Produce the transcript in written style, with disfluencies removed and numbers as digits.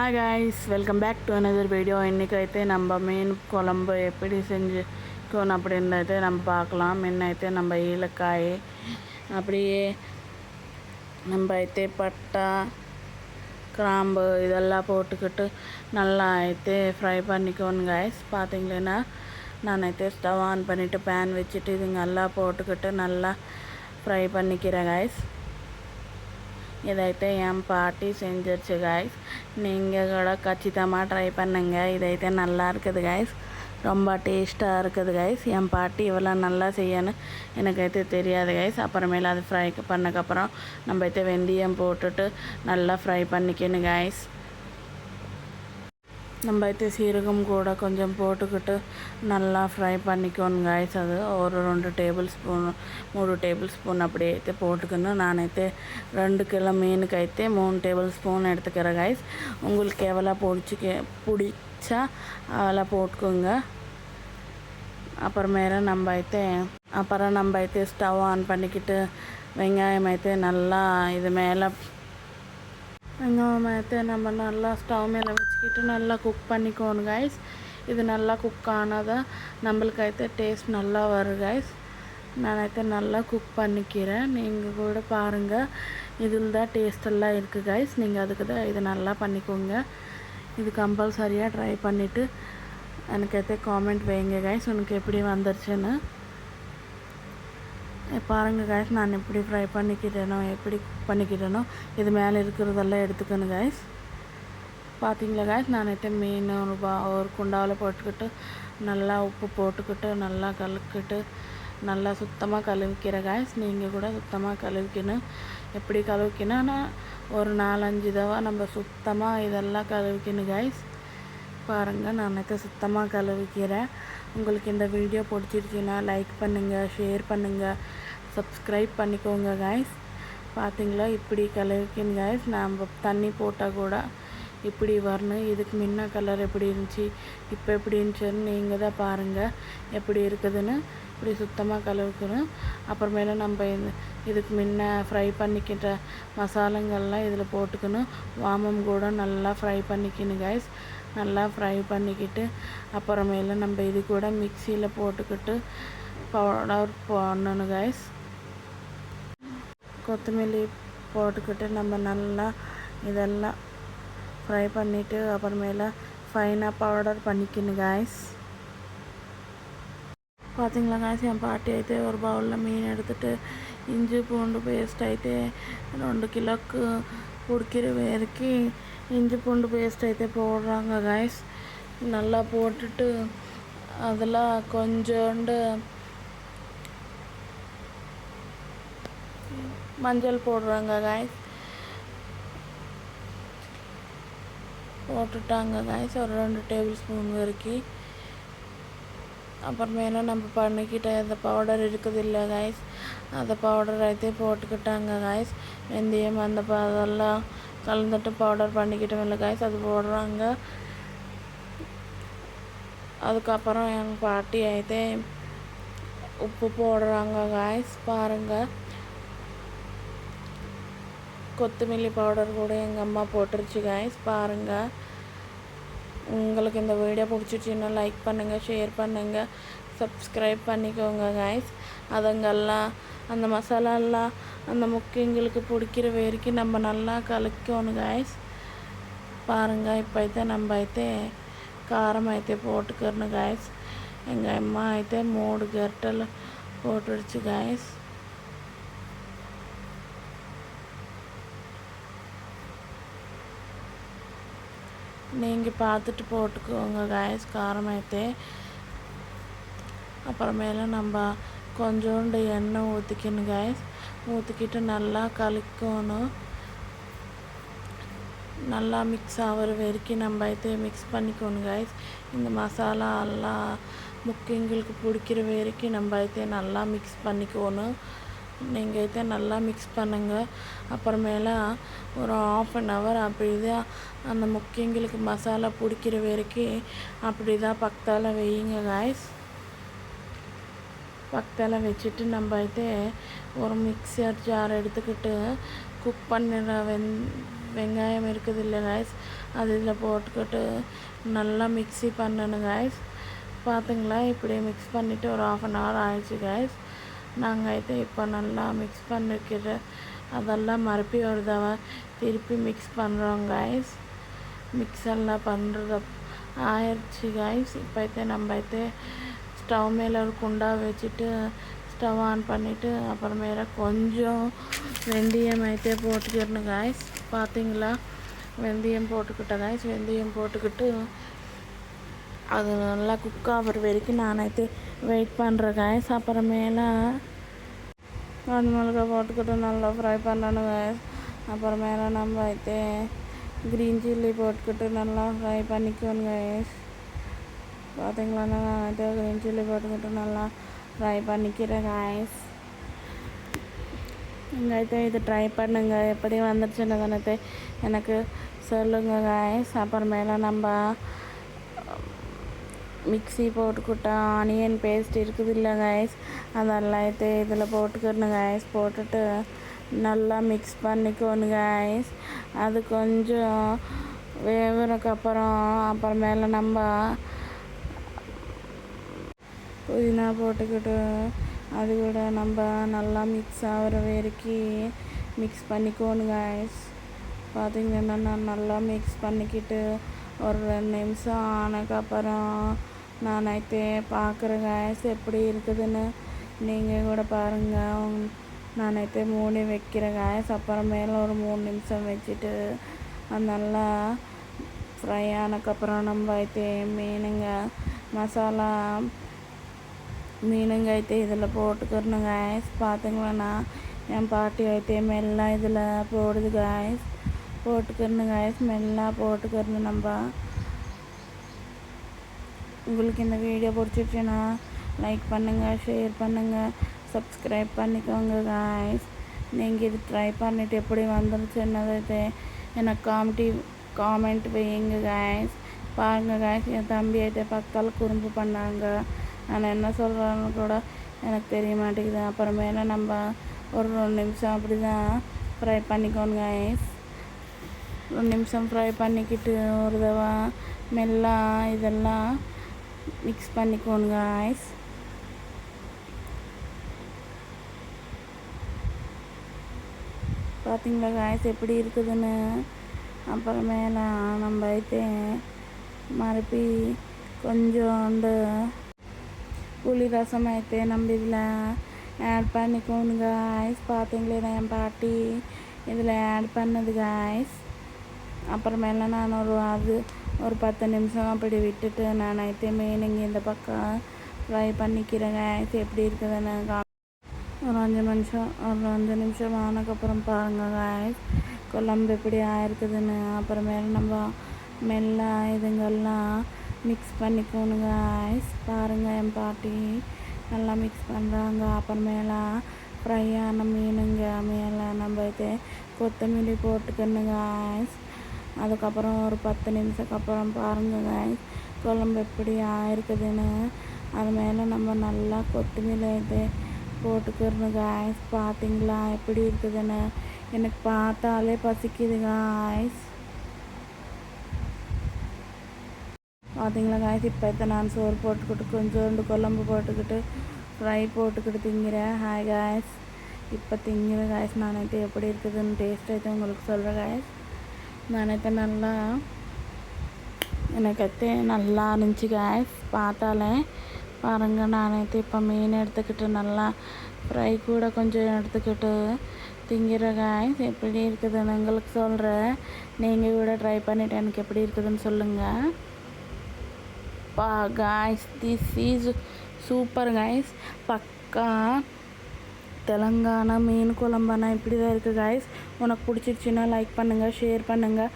Hi guys, welcome back to another video. இன்றைக்கி நம்ம மீன் குழம்பு எப்படி செஞ்சுக்கணும் அப்படின்றத நம்ம பார்க்கலாம். முன்னைతే நம்ம ஏலக்காய் அப்படியே நம்ம பட்டை கிராம்பு இதெல்லாம் போட்டுக்கிட்டு நல்லா ஃப்ரை பண்ணிக்கணும் காய்ஸ். பார்த்தீங்களா, நான் ஸ்டவ் ஆன் பண்ணிவிட்டு பேன் வச்சுட்டு இது நல்லா போட்டுக்கிட்டு நல்லா ஃப்ரை பண்ணிக்கிறேன் காய்ஸ். ఇదైతే ఏం పార్టీ செஞ்சிருச்சு காய்ஸ். நீங்கள் கூட கச்சிதமாக ட்ரை பண்ணுங்கள். இதைతే நல்லா இருக்குது காய்ஸ், ரொம்ப டேஸ்ட்டாக இருக்குது காய்ஸ். என் பாட்டி இவ்வளோ நல்லா செய்யணும் எனக்கైతే தெரியாது காய்ஸ். அப்புறமேல அது ஃப்ரை பண்ணக்கப்புறம் நம்ம வெந்தயம் போட்டுட்டு நல்லா ஃப்ரை பண்ணிக்கணும் காய்ஸ். நம்ம சீரகம் கூட கொஞ்சம் போட்டுக்கிட்டு நல்லா ஃப்ரை பண்ணிக்கணும் காய்ஸ். அது ஒரு 2 டேபிள் ஸ்பூன் 3 டேபிள் ஸ்பூன் அப்படியே போட்டுக்கணும். நானైతే 2 கிலோ மீனுக்கு 3 டேபிள் ஸ்பூன் எடுத்துக்கிறேன் காய்ஸ். உங்களுக்கு எவ்வளோ பிடிச்சா அவ்வளோ போட்டுக்கோங்க. அப்புறமேல நம்ம ஸ்டவ் ஆன் பண்ணிக்கிட்டு வெங்காயம் நல்லா இது மேலே வெங்காயம் நம்ம நல்லா ஸ்டவ் மேலே வச்சுக்கிட்டு நல்லா குக் பண்ணிக்கணும் காய்ஸ். இது நல்லா குக் ஆனாதான் நம்மளுக்கு டேஸ்ட் நல்லா வரும் காய்ஸ். நான் நல்லா குக் பண்ணிக்கிறேன். நீங்கள் கூட பாருங்கள், இதில் தான் டேஸ்டெல்லாம் இருக்குது காய்ஸ். நீங்கள் அதுக்கு தான் இது நல்லா பண்ணிக்கோங்க. இது கம்பல்சரியாக ட்ரை பண்ணிவிட்டு எனக்கு காமெண்ட் வைங்க காய்ஸ், உனக்கு எப்படி வந்துருச்சுன்னு. பாருங்கள் காய்ஸ், நான் எப்படி ஃப்ரை பண்ணிக்கிட்டேனோ எப்படி குக் பண்ணிக்கிட்டேனோ இது மேலே இருக்கிறதெல்லாம் எடுத்துக்கணும் காய்ஸ். பார்த்தீங்களா காய்ஸ், நான் மீன் ஒரு குண்டாவில் போட்டுக்கிட்டு நல்லா உப்பு போட்டுக்கிட்டு நல்லா கலக்கிட்டு நல்லா சுத்தமாக கழுவிக்கிறேன் காய்ஸ். நீங்கள் கூட சுத்தமாக கழுவிக்கணும். எப்படி கழுவிக்கணும்னா ஒரு 4-5 தடவை நம்ம சுத்தமாக இதெல்லாம் கழுவிக்கணும் காய்ஸ். பாருங்கள், நான் சுத்தமாக கழுவிக்கிறேன். உங்களுக்கு இந்த வீடியோ பிடிச்சிருச்சுன்னா லைக் பண்ணுங்கள், ஷேர் பண்ணுங்கள், சப்ஸ்கிரைப் பண்ணிக்கோங்க காய்ஸ். பார்த்தீங்களா, இப்படி கலருக்குன்னு காய்ஸ். நம்ம தண்ணி போட்டால் கூட இப்படி வரணும். இதுக்கு முன்ன கலர் எப்படி இருந்துச்சு இப்போ எப்படி இருந்துச்சுன்னு நீங்கள் தான் பாருங்கள் எப்படி இருக்குதுன்னு. இப்படி சுத்தமாக கலருக்கணும். அப்புறமேல நம்ம இதுக்கு முன்ன ஃப்ரை பண்ணிக்கிட்ட மசாலங்கள்லாம் இதில் போட்டுக்கணும். வாமம் கூட நல்லா ஃப்ரை பண்ணிக்கணும் காய்ஸ். நல்லா ஃப்ரை பண்ணிக்கிட்டு அப்புறமேல நம்ம இது கூட மிக்சியில் போட்டுக்கிட்டு பவுடர் பண்ணணும் காய்ஸ். கொத்தமல்லி போட்டுக்கிட்டு நம்ம நல்லா இதெல்லாம் ஃப்ரை பண்ணிவிட்டு அப்புறமேல ஃபைனாக பவுடர் பண்ணிக்கணும் காய்ஸ். பார்த்தீங்களா காய்ஸ், என் பாட்டி ஒரு பவுலில் மீன் எடுத்துகிட்டு இஞ்சி பூண்டு பேஸ்ட் 2 கிலோக்கு பிடிக்கிற வரைக்கும் இஞ்சி பூண்டு பேஸ்ட் போடுறாங்க காய்ஸ். நல்லா போட்டுட்டு அதில் கொஞ்சோண்டு மஞ்சள் போடுறாங்க காய்ஸ். போட்டுட்டாங்க காய்ஸ் ஒரு 2 டேபிள் ஸ்பூன் வரைக்கும். அப்புறமேல நம்ம பண்ணிக்கிட்ட அந்த பவுடர் இருக்குது இல்லை காய்ஸ், அந்த பவுடர் போட்டுக்கிட்டாங்க காய்ஸ். வெந்தயம் அதெல்லாம் கலந்துட்டு பவுடர் பண்ணிக்கிட்டோம் இல்லை காய்ஸ், அது போடுறாங்க. அதுக்கப்புறம் எங்கள் பாட்டி உப்பு போடுறாங்க காய்ஸ். பாருங்கள், கொத்தமல்லி பவுடர் கூட எங்கள் அம்மா போட்டுருச்சு காய்ஸ். பாருங்கள், உங்களுக்கு இந்த வீடியோ பிடிச்சிச்சின்னா லைக் பண்ணுங்கள், ஷேர் பண்ணுங்கள், சப்ஸ்கிரைப் பண்ணிக்கோங்க காய்ஸ். அதுங்கெல்லாம் அந்த மசாலாலாம் அந்த முக்கியங்களுக்கு பிடிக்கிற வரைக்கும் நம்ம நல்லா கலக்கணும் காய்ஸ். பாருங்கள், இப்போ நம்ம காரம் போட்டுக்கிறணும் காய்ஸ். எங்கள் அம்மா 3 கரட்டல் போட்டுடுச்சு காய்ஸ். நீங்கள் பார்த்துட்டு போட்டுக்கோங்க காய்ஸ் காரம். அப்புறமேல நம்ம கொஞ்சோண்டு எண்ணெய் ஊற்றிக்கணும் காய்ஸ். ஊற்றிக்கிட்டு நல்லா கலக்கணும். நல்லா மிக்ஸ் ஆகிற வரைக்கும் நம்ம மிக்ஸ் பண்ணிக்கணும் காய்ஸ். இந்த மசாலா எல்லாம் முக்கியங்களுக்கு பிடிக்கிற வரைக்கும் நம்ம நல்லா மிக்ஸ் பண்ணிக்கணும். நீங்கள் நல்லா மிக்ஸ் பண்ணுங்கள். அப்புறமேல ஒரு 1/2 hour அப்படி தான் அந்த முக்கியங்களுக்கு மசாலா பிடிக்கிற வரைக்கும் அப்படி தான் பக்கத்தால் வையுங்க காய்ஸ். பக்கத்தால் வச்சுட்டு நம்ம ஒரு மிக்சர் ஜார் எடுத்துக்கிட்டு குக் பண்ணின வெங்காயம் இருக்குது இல்லை காய்ஸ், அது இதில் போட்டுக்கிட்டு நல்லா மிக்ஸி பண்ணணும் காய்ஸ். பார்த்துங்களா, இப்படி மிக்ஸ் பண்ணிவிட்டு ஒரு 1/2 hour ஆயிடுச்சு காய்ஸ். நாங்கள் இப்போ நல்லா மிக்ஸ் பண்ணிக்கிற அதெல்லாம் மறுபடி ஒரு தடவை திருப்பி மிக்ஸ் பண்ணுறோம் காய்ஸ். மிக்ஸ் எல்லாம் பண்ணுறது ஆயிடுச்சு காய்ஸ். இப்போ நம்ம ஸ்டவ் மேலே ஒரு குண்டா வச்சுட்டு ஸ்டவ் ஆன் பண்ணிவிட்டு அப்புறமேல கொஞ்சம் வெந்தயம் போட்டுக்கிடணும் காய்ஸ். பார்த்தீங்களா, வெந்தயம் போட்டுக்கிட்டேன் காய்ஸ். வெந்தயம் போட்டுக்கிட்டு அது நல்லா குக் ஆகிற வரைக்கும் நான் வெயிட் பண்ணுறேன் காய்ஸ். அப்புறமேல காஞ்ச மிளகா போட்டுக்கிட்டு நல்லா ஃப்ரை பண்ணணும் காய்ஸ். அப்புறமேல நம்ம க்ரீன் சில்லி போட்டுக்கிட்டு நல்லா ஃப்ரை பண்ணிக்கணும் காய்ஸ். பார்த்தீங்களா, நான் க்ரீன் சில்லி போட்டுக்கிட்டு நல்லா ஃப்ரை பண்ணிக்கிறேன் காய்ஸ். நீங்கள் இது ட்ரை பண்ணுங்க, எப்படி வந்துடுச்சுன்னு தானே எனக்கு சொல்லுங்கள் காய்ஸ். அப்புறமேல நம்ம மிக்ஸி போட்டுக்கிட்டா ஆனியன் பேஸ்ட் இருக்குது இல்லை காய்ஸ், அதெல்லாம் இதில் போட்டுக்கணும் காய்ஸ். போட்டுட்டு நல்லா மிக்ஸ் பண்ணிக்கணும் காய்ஸ். அது கொஞ்சம் அப்புறமேல நம்ம புதினா போட்டுக்கிட்டு அது கூட நம்ம நல்லா மிக்ஸ் ஆகிற வரைக்கும் மிக்ஸ் பண்ணிக்கணும் காய்ஸ். பார்த்திங்கன்னா நான் நல்லா மிக்ஸ் பண்ணிக்கிட்டு ஒரு 2 நிமிஷம் ஆனதுக்கப்புறம் நான் பார்க்குறேன் காய்ஸ் எப்படி இருக்குதுன்னு. நீங்கள் கூட பாருங்கள். நான் மூடி வைக்கிறேன் காய்ஸ். அப்புறமேல ஒரு 3 நிமிஷம் வச்சுட்டு அது நல்லா ஃப்ரை ஆனதுக்கப்புறம் நம்ம மீனுங்க இதில் போட்டுக்கிறணும் காய்ஸ். பார்த்துங்களா, என் பாட்டி மெல்லா இதில் போடுது காய்ஸ். போட்டுக்கிறணும் காய்ஸ், மெல்லா போட்டுக்கிறணும் நம்ம. உங்களுக்கு இந்த வீடியோ பிடிச்சிருச்சுன்னா லைக் பண்ணுங்கள், ஷேர் பண்ணுங்கள், சப்ஸ்கிரைப் பண்ணிக்கோங்க காய்ஸ். நீங்கள் இது ட்ரை பண்ணிவிட்டு எப்படி வந்துருச்சுன்னது எனக்கு காமெண்ட் வையுங்க காய்ஸ். பாருங்கள் காய்ஸ், என் தம்பி பக்கத்தால் குறும்பு பண்ணாங்க. நான் என்ன சொல்கிறேன்னு கூட எனக்கு தெரிய மாட்டேங்குது. அப்புறமேல நம்ம ஒரு 2 நிமிஷம் அப்படி தான் ஃப்ரை பண்ணிக்கோங்க காய்ஸ். 2 நிமிஷம் ஃப்ரை பண்ணிக்கிட்டு ஒரு தடவை மெல்லா இதெல்லாம் மிக்ஸ் பண்ணிக்கோங்க காய்ஸ். பார்த்தீங்களா காய்ஸ் எப்படி இருக்குதுன்னு. அப்புறமேல நம்ம மறுபடி கொஞ்சோண்டு புளி ரசம் நம்ம இதில் ஆட் பண்ணிக்கோங்க காய்ஸ். பார்த்தீங்களா, என் பாட்டி இதில் ஆட் பண்ணது காய்ஸ். அப்புறமேல நான் ஒரு 10 நிமிஷம் அப்படி விட்டுட்டு நான் மீனிங் இந்த பக்கம் ஃப்ரை பண்ணிக்கிறேன் காய்ஸ். எப்படி இருக்குதுன்னு ஒரு 5 நிமிஷம் ஆனதுக்கப்புறம் பாருங்கள் காய்ஸ் குழம்பு எப்படி ஆயிருக்குதுன்னு. அப்புறமேல நம்ம மெல்லா இதுங்கெல்லாம் மிக்ஸ் பண்ணிக்கோணும் காய்ஸ். பாருங்கள், என் பாட்டி நல்லா மிக்ஸ் பண்ணுறாங்க. அப்புறமேல ஃப்ரை ஆன மீனுங்க மேலே நம்ம கொத்தமல்லி போட்டுக்கணும் காய்ஸ். அதுக்கப்புறம் ஒரு 10 நிமிஷத்துக்கு அப்புறம் பாருங்கள் காய்ஸ் குழம்பு எப்படி ஆயிருக்குதுன்னு. அது மேலே நம்ம நல்லா கொத்தமல்லி போட்டுக்கிறணும் காய்ஸ். பார்த்தீங்களா எப்படி இருக்குதுன்னு. எனக்கு பார்த்தாலே பசிக்குது காய்ஸ். பார்த்தீங்களா காய்ஸ், இப்போ நான் சோறு போட்டுக்கிட்டு கொஞ்சோண்டு குழம்பு போட்டுக்கிட்டு ஃப்ரை போட்டுக்கிட்டு திங்கிறேன். ஹாய் காய்ஸ், இப்போ திங்கிறேன் காய்ஸ். நான் எப்படி இருக்குதுன்னு டேஸ்ட் உங்களுக்கு சொல்கிறேன் காய்ஸ். நான் நல்லா எனக்கு நல்லா இருந்துச்சு காய்ஸ். பார்த்தாலே பாருங்கள், நான் இப்போ மீன் எடுத்துக்கிட்டு நல்லா ஃப்ரை கூட கொஞ்சம் எடுத்துக்கிட்டு திங்கிற காய்ஸ். எப்படி இருக்குதுன்னு உங்களுக்கு சொல்கிறேன். நீங்கள் கூட ட்ரை பண்ணிவிட்டு எனக்கு எப்படி இருக்குதுன்னு சொல்லுங்கள். Guys, this is super guys. பக்கா தெலுங்கானா மீன் குழம்பானா இப்படி தான் இருக்குது காய்ஸ். உனக்கு பிடிச்சிருச்சுன்னா லைக் பண்ணுங்கள், ஷேர் பண்ணுங்கள்,